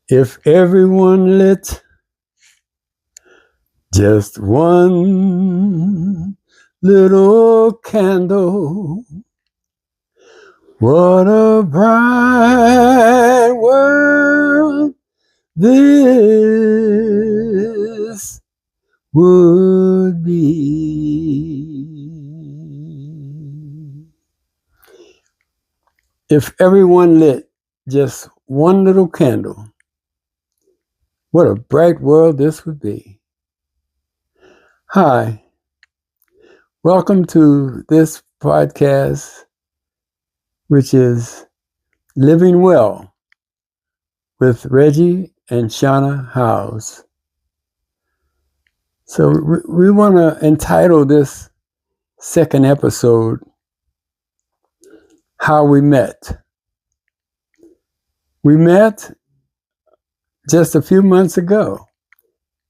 If everyone lit just one little candle, what a bright world this would be. If everyone lit just one little candle, what a bright world this would be. Hi, welcome to this podcast, which is Living Well with Reggie and Shawna Howze. So we want to entitle this second episode, How We Met. We met just a few months ago.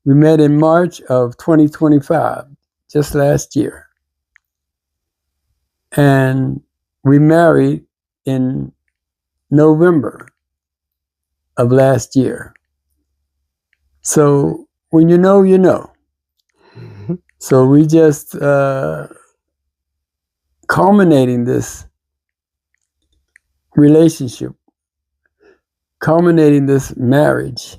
We met in March of 2025, just last year. And we married in November of last year. So when you know, you know. So we just culminating this relationship, culminating this marriage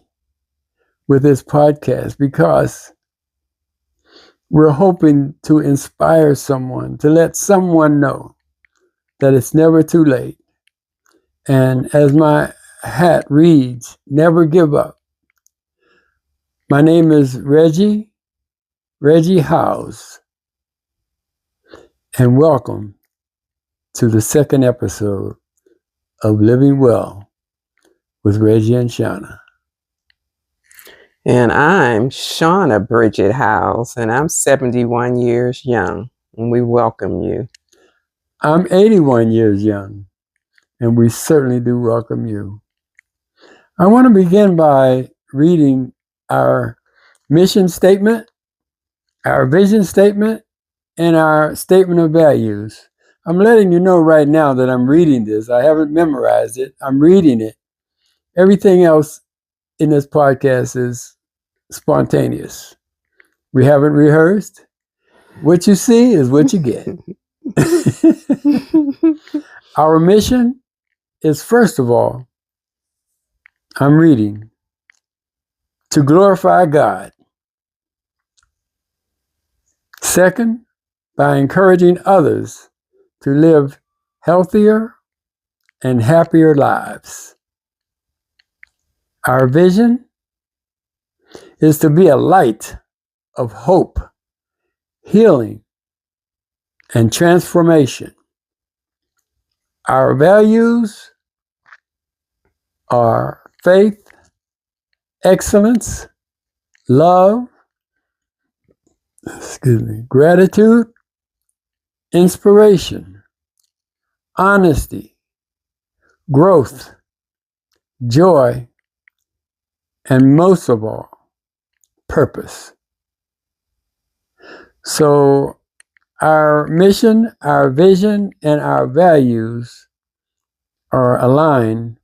with this podcast, because we're hoping to inspire someone, to let someone know that it's never too late. And as my hat reads, never give up. My name is Reggie Hawna, and welcome to the second episode of Living Well with Reggie and Shawna. And I'm Shawna Bridget Howze, and I'm 71 years young, and we welcome you. I'm 81 years young, and we certainly do welcome you. I want to begin by reading our mission statement, our vision statement, and our statement of values. I'm letting you know right now that I'm reading this. I haven't memorized it. I'm reading it. Everything else in this podcast is spontaneous. We haven't rehearsed. What you see is what you get. Our mission is, first of all, I'm reading, to glorify God. Second, by encouraging others to live healthier and happier lives. Our vision is to be a light of hope, healing, and transformation. Our values are faith, excellence, love, gratitude, inspiration, honesty, growth, joy, and most of all, purpose. So our mission, our vision, and our values are aligned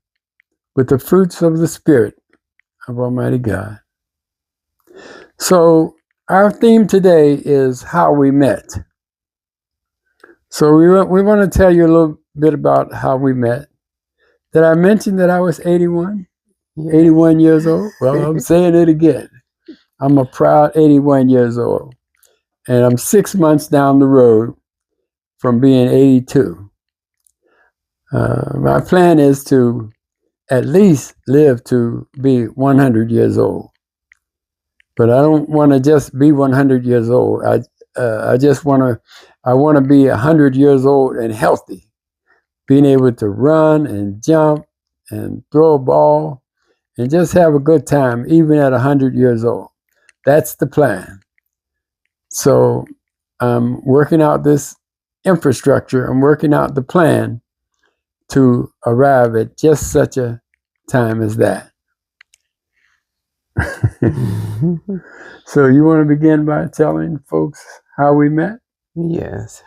with the fruits of the Spirit of Almighty God. So our theme today is how we met. So we want to tell you a little bit about how we met. Did I mention that I was 81? 81 years old? Well, I'm saying it again. I'm a proud 81 years old. And I'm 6 months down the road from being 82. My plan is to at least live to be 100 years old. But I don't want to just be 100 years old. I want to be 100 years old and healthy, being able to run and jump and throw a ball and just have a good time, even at 100 years old. That's the plan. So I'm working out this infrastructure. I'm working out the plan to arrive at just such a time as that. So you want to begin by telling folks how we met? Yes.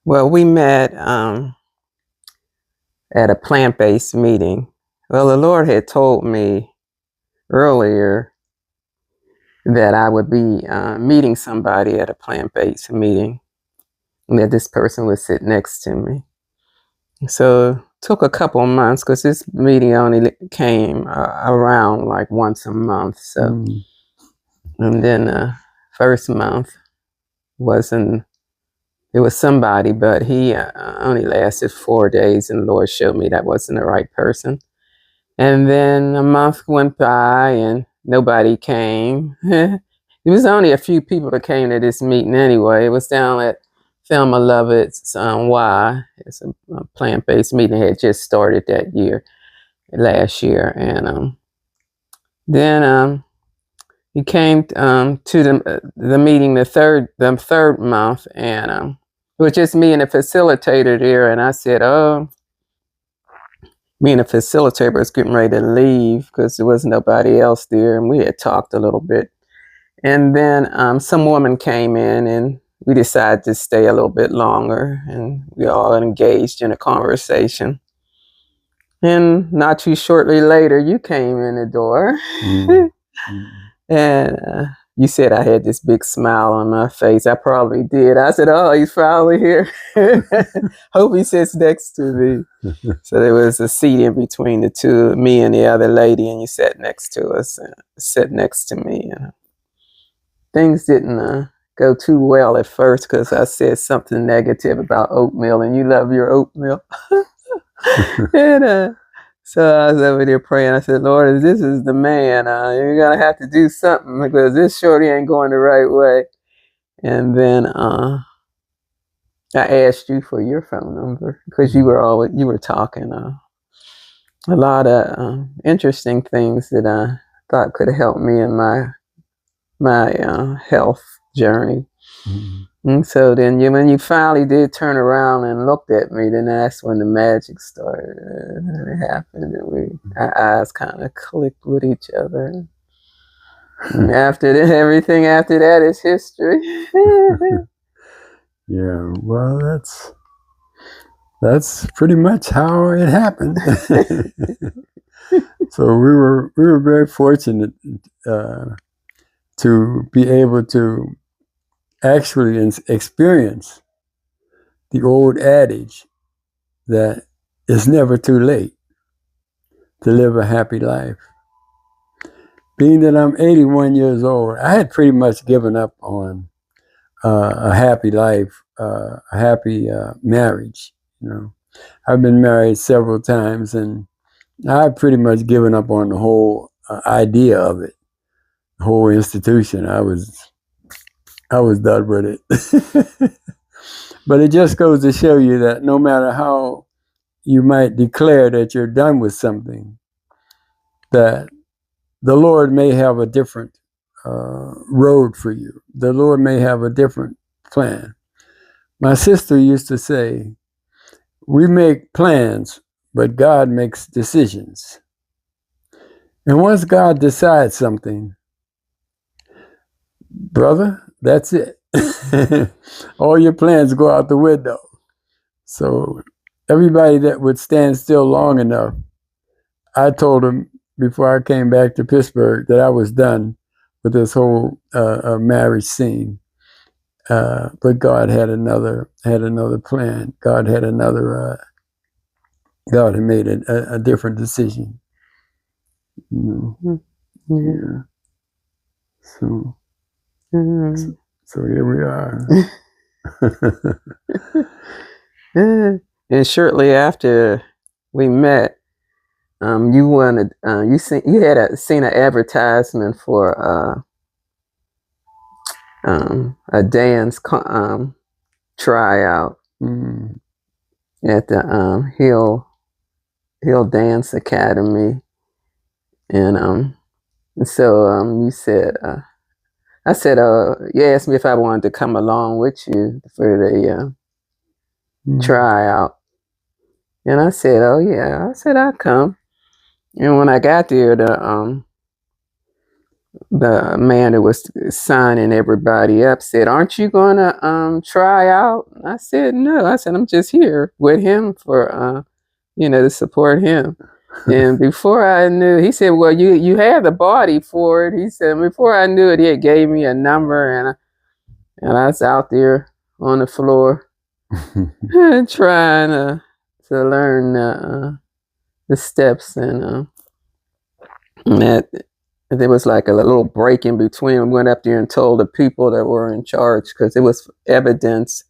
Well, we met at a plant-based meeting. Well, the Lord had told me earlier that I would be meeting somebody at a plant-based meeting, and that this person would sit next to me. So it took a couple of months because this meeting only came around like once a month. So, and then first month it was somebody, but he only lasted 4 days, and the Lord showed me that wasn't the right person. And then a month went by and nobody came. It was only a few people that came to this meeting anyway. It was down at Thelma Lovett's Y. It's a plant-based meeting that had just started last year. And then he came to the meeting the third month, and it was just me and the facilitator there. And I said, "Oh," me and the facilitator was getting ready to leave because there was nobody else there, and we had talked a little bit. And then some woman came in, and we decided to stay a little bit longer, and we all engaged in a conversation. And not too shortly later, you came in the door. And you said I had this big smile on my face. I probably did. I said, "Oh, he's finally here. Hope he sits next to me." So there was a seat in between the two, me and the other lady, and you sat next to us, sat next to me. Things didn't go too well at first because I said something negative about oatmeal, and you love your oatmeal. And so I was over there praying. I said, "Lord, if this is the man, you're going to have to do something because this shorty ain't going the right way." And then I asked you for your phone number because you were talking a lot of interesting things that I thought could help me in my health journey. And so then when you finally did turn around and looked at me, then that's when the magic started. It happened, and our eyes kind of clicked with each other. And after that, everything after that is history. Yeah, well, that's pretty much how it happened. So we were very fortunate to be able to actually experience the old adage that it's never too late to live a happy life. Being that I'm 81 years old, I had pretty much given up on a happy life, a happy marriage. You know, I've been married several times, and I've pretty much given up on the whole idea of it, the whole institution. I was done with it. But it just goes to show you that no matter how you might declare that you're done with something, that the Lord may have a different road for you. The Lord may have a different plan. My sister used to say, "We make plans, but God makes decisions." And once God decides something, brother, that's it. All your plans go out the window. So everybody that would stand still long enough, I told them before I came back to Pittsburgh that I was done with this whole marriage scene. But God had another plan. God had made a different decision. Yeah. So here we are. And shortly after we met, you had seen an advertisement for a dance tryout at the Hill Dance Academy, and so you said, I said, you asked me if I wanted to come along with you for the tryout. And I said, "Oh yeah." I said, "I'll come." And when I got there, the man that was signing everybody up said, "Aren't you going to try out?" I said, "No." I said, "I'm just here with him for, to support him." And before I knew, he said, "Well, you have the body for it." He said, before I knew it, he had gave me a number, and I was out there on the floor trying to learn the steps, and that there was like a little break in between. We went up there and told the people that were in charge, because it was evidence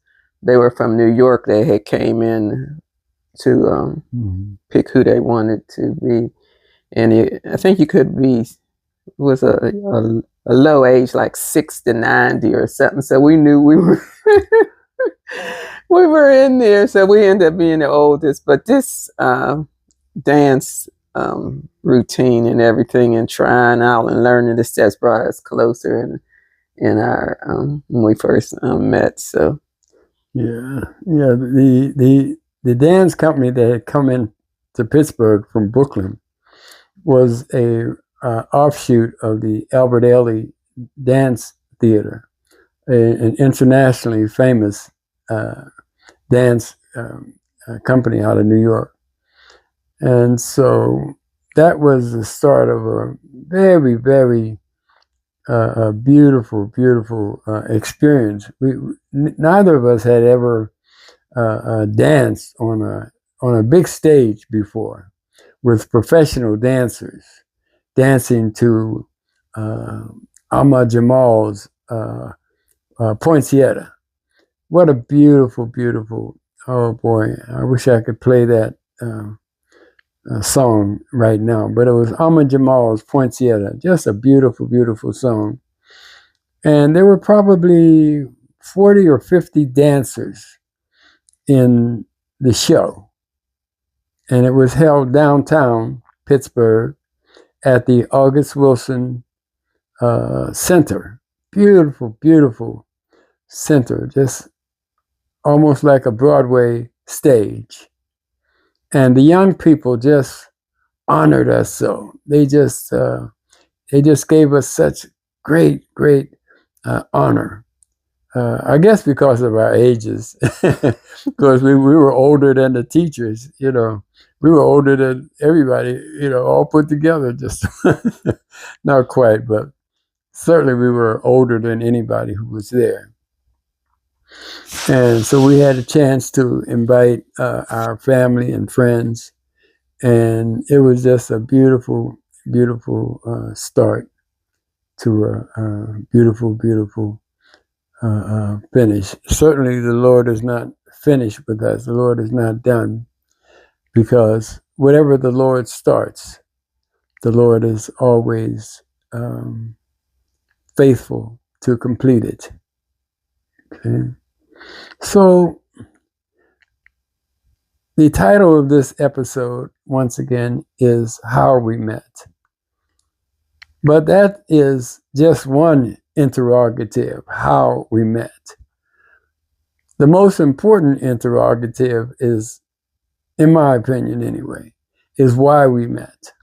they were from New York. They had came in to pick who they wanted to be, and I think you could be was a low age, like 6 to 90 or something. So we knew we were we were in there. So we ended up being the oldest. But this dance routine and everything, and trying out and learning the steps, brought us closer in our when we first met. So yeah. The dance company that had come in to Pittsburgh from Brooklyn was a offshoot of the Albert Ailey Dance Theater, an internationally famous dance company out of New York. And so that was the start of a very, very beautiful, beautiful experience. Neither of us had ever danced on a big stage before, with professional dancers dancing to Ahmad Jamal's Poinsettia. What a beautiful, beautiful, oh boy, I wish I could play that song right now, but it was Ahmad Jamal's Poinsettia, just a beautiful, beautiful song. And there were probably 40 or 50 dancers in the show. And it was held downtown Pittsburgh at the August Wilson Center. Beautiful, beautiful center, just almost like a Broadway stage. And the young people just honored us so. They just gave us such great, great honor. I guess because of our ages, because we were older than the teachers, we were older than everybody, all put together, just not quite, but certainly we were older than anybody who was there. And so we had a chance to invite our family and friends, and it was just a beautiful, beautiful start to a beautiful, beautiful finish. Certainly the Lord is not finished with us. The Lord is not done, because whatever the Lord starts, the Lord is always faithful to complete it. Okay? So the title of this episode, once again, is How We Met. But that is just one interrogative, how we met. The most important interrogative is, in my opinion anyway, is why we met.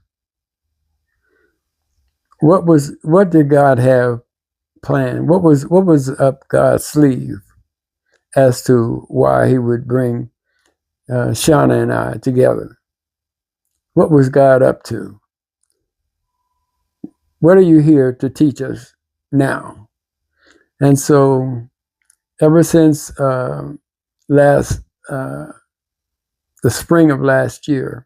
What did God have planned? What was up God's sleeve as to why he would bring Shawna and I together? What was God up to? What are you here to teach us now? And so ever since the spring of last year,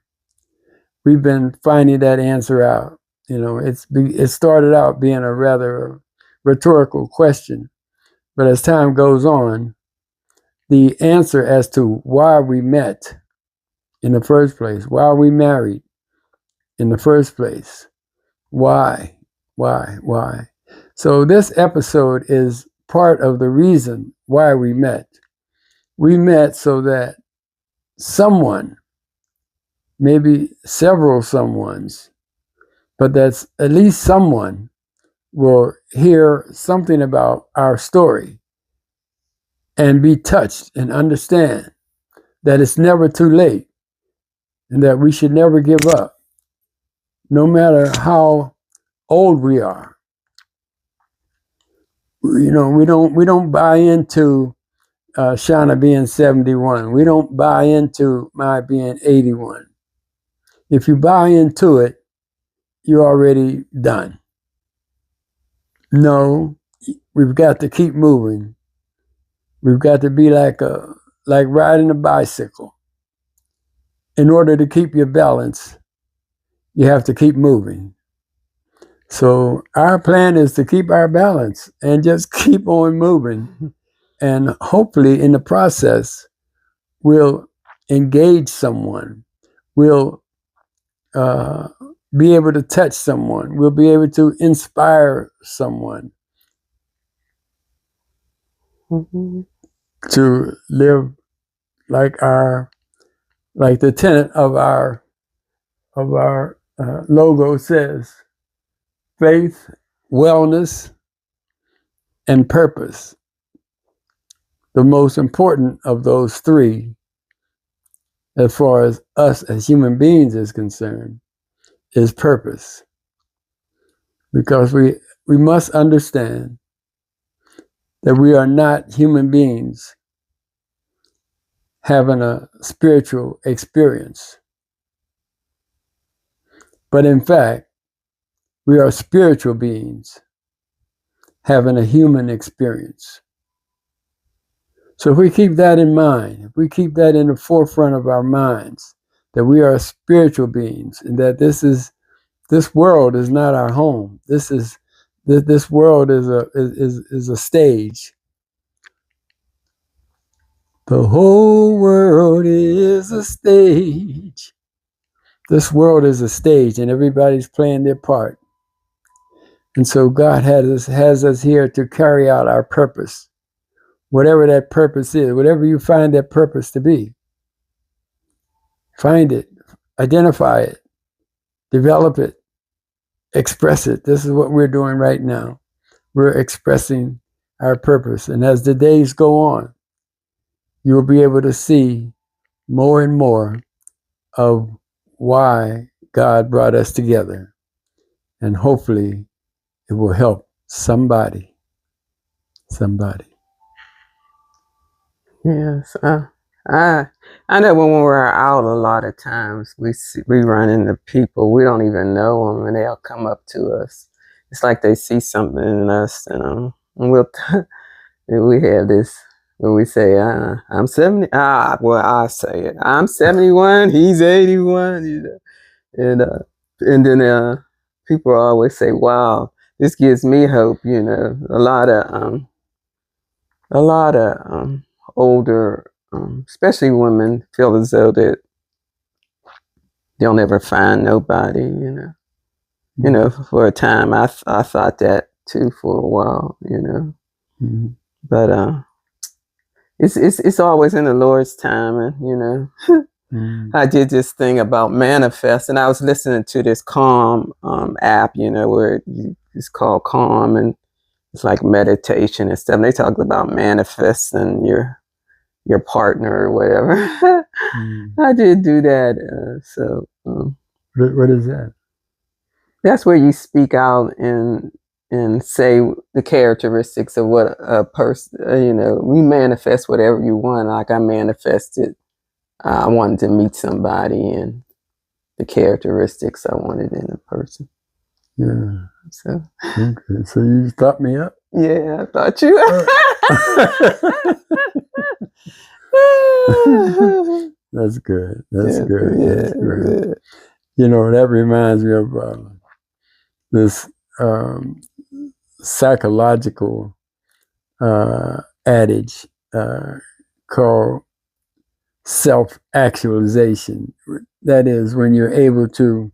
we've been finding that answer out. It started out being a rather rhetorical question, but as time goes on, the answer as to why we met in the first place, why we married in the first place, why? So this episode is part of the reason why we met. We met so that someone, maybe several someones, but that's at least someone, will hear something about our story and be touched and understand that it's never too late and that we should never give up, no matter how old we are. We don't buy into Shawna being 71. We don't buy into my being 81. If you buy into it, you're already done. No, we've got to keep moving. We've got to be like riding a bicycle. In order to keep your balance, you have to keep moving. So our plan is to keep our balance and just keep on moving. And hopefully in the process, we'll engage someone. We'll be able to touch someone. We'll be able to inspire someone to live like the tenet of our logo says: faith, wellness, and purpose. The most important of those three, as far as us as human beings is concerned, is purpose. Because we must understand that we are not human beings having a spiritual experience. But in fact, we are spiritual beings having a human experience. So if we keep that in mind, if we keep that in the forefront of our minds, that we are spiritual beings, and that this world is not our home. This world is a stage. The whole world is a stage. This world is a stage, and everybody's playing their part. And so God has us here to carry out our purpose. Whatever that purpose is, whatever you find that purpose to be, find it, identify it, develop it, express it. This is what we're doing right now. We're expressing our purpose. And as the days go on, you'll be able to see more and more of why God brought us together. And hopefully it will help somebody. Yes, I know when we're out, a lot of times we run into people, we don't even know them, and they'll come up to us. It's like they see something in us, and we have this where we say, "I'm 70." Well, I say it. I'm 71. He's 81. You know? And then people always say, "Wow, this gives me hope." You know, a lot of older, especially women, feel as though that they'll never find nobody. You know, for a time I thought that too for a while. You know, but it's always in the Lord's timing. You know. I did this thing about manifest, and I was listening to this Calm app. You know, where it's called Calm, and it's like meditation and stuff. And they talk about manifesting your partner or whatever. I did do that. What is that? That's where you speak out and say the characteristics of what a person, you know, you manifest whatever you want. Like I manifested, I wanted to meet somebody and the characteristics I wanted in a person. Yeah. So. Okay. So you thought me up? Yeah, I thought you. That's good. That's good. Yeah, That's good. You know, that reminds me of this psychological adage called self-actualization. That is, when you're able to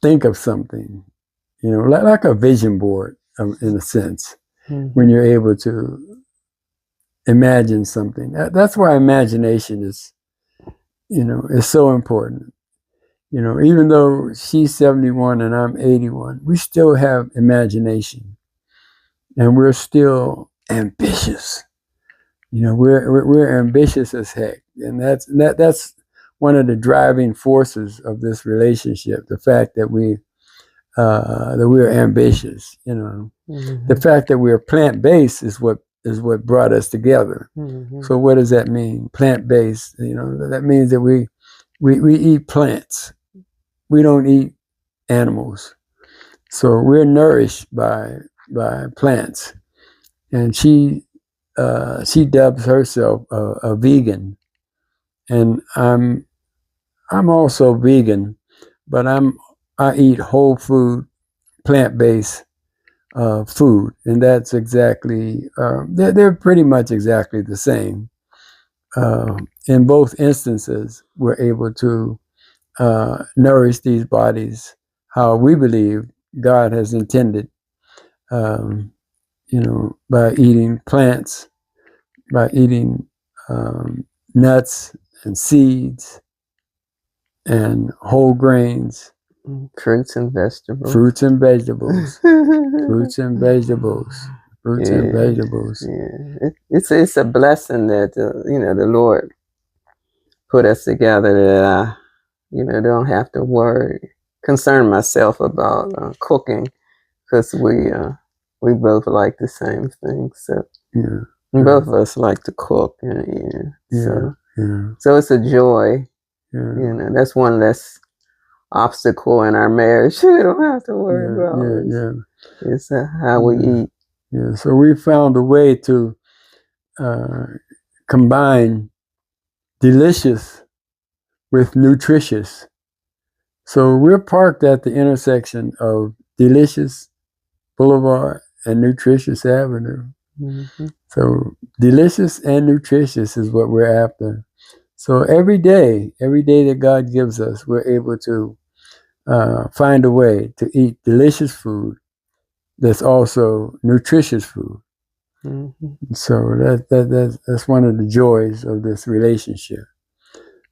think of something, you know, like a vision board in a sense, when you're able to imagine something. That's why imagination is, you know, is so important. You know, even though she's 71 and I'm 81, we still have imagination, and we're still ambitious. You know, we're ambitious as heck, and that's one of the driving forces of this relationship. The fact that we're ambitious. You know, the fact that we're plant-based is what brought us together. So what does that mean? Plant-based. You know, that means that we we eat plants. We don't eat animals. So we're nourished by plants. And she dubs herself a vegan, and I'm also vegan, but I eat whole food, plant-based food, and that's exactly they're pretty much exactly the same. In both instances, we're able to nourish these bodies how we believe God has intended. By eating plants, by eating nuts and seeds and whole grains, fruits and vegetables. Fruits and vegetables. Fruits and vegetables. Fruits and vegetables. Yeah. It's a blessing that the Lord put us together, that I don't have to concern myself about cooking, because we both like the same things. So both of us like to cook. So it's a joy. That's one less obstacle in our marriage. We don't have to worry about. It's how we eat. Yeah. So we found a way to combine delicious with nutritious. So we're parked at the intersection of Delicious Boulevard and Nutritious Avenue. Mm-hmm. So delicious and nutritious is what we're after. So every day that God gives us, we're able to find a way to eat delicious food that's also nutritious food. Mm-hmm. So that's one of the joys of this relationship.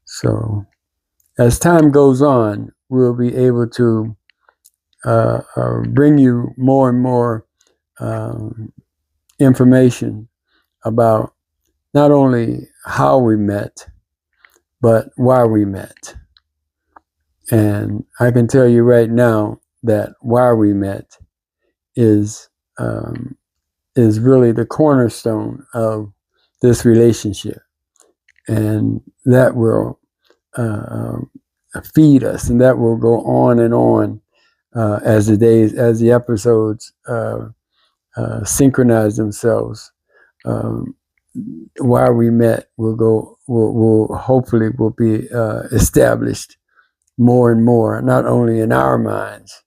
So as time goes on, we'll be able to bring you more and more information about not only how we met, but why we met. And I can tell you right now that why we met is really the cornerstone of this relationship, and that will feed us, and that will go on and on as the episodes synchronize themselves. Why we met will hopefully be established more and more, not only in our minds,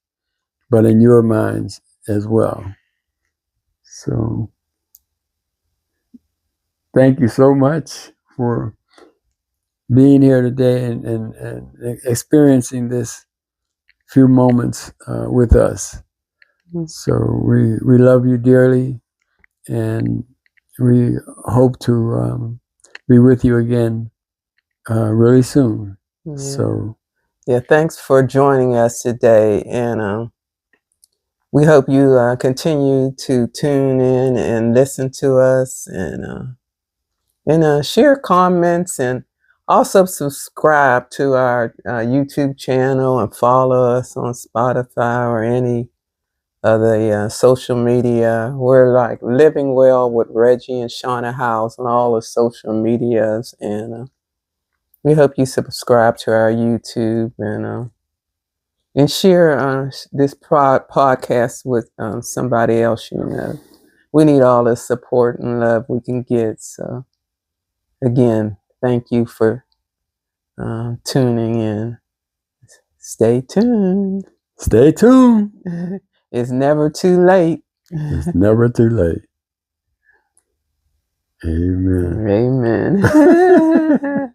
but in your minds as well. So thank you so much for being here today and experiencing this few moments with us. So we love you dearly, and we hope to be with you again really soon. Yeah. So thanks for joining us today, and we hope you continue to tune in and listen to us, and share comments, and also subscribe to our YouTube channel, and follow us on Spotify or any of the social media. We're like Living Well with Reggie and Shawna Howze on all the social medias, and we hope you subscribe to our YouTube, and share this podcast with somebody else you know. We need all the support and love we can get. So again, thank you for tuning in. Stay tuned. Stay tuned. It's never too late. It's never too late. Amen. Amen.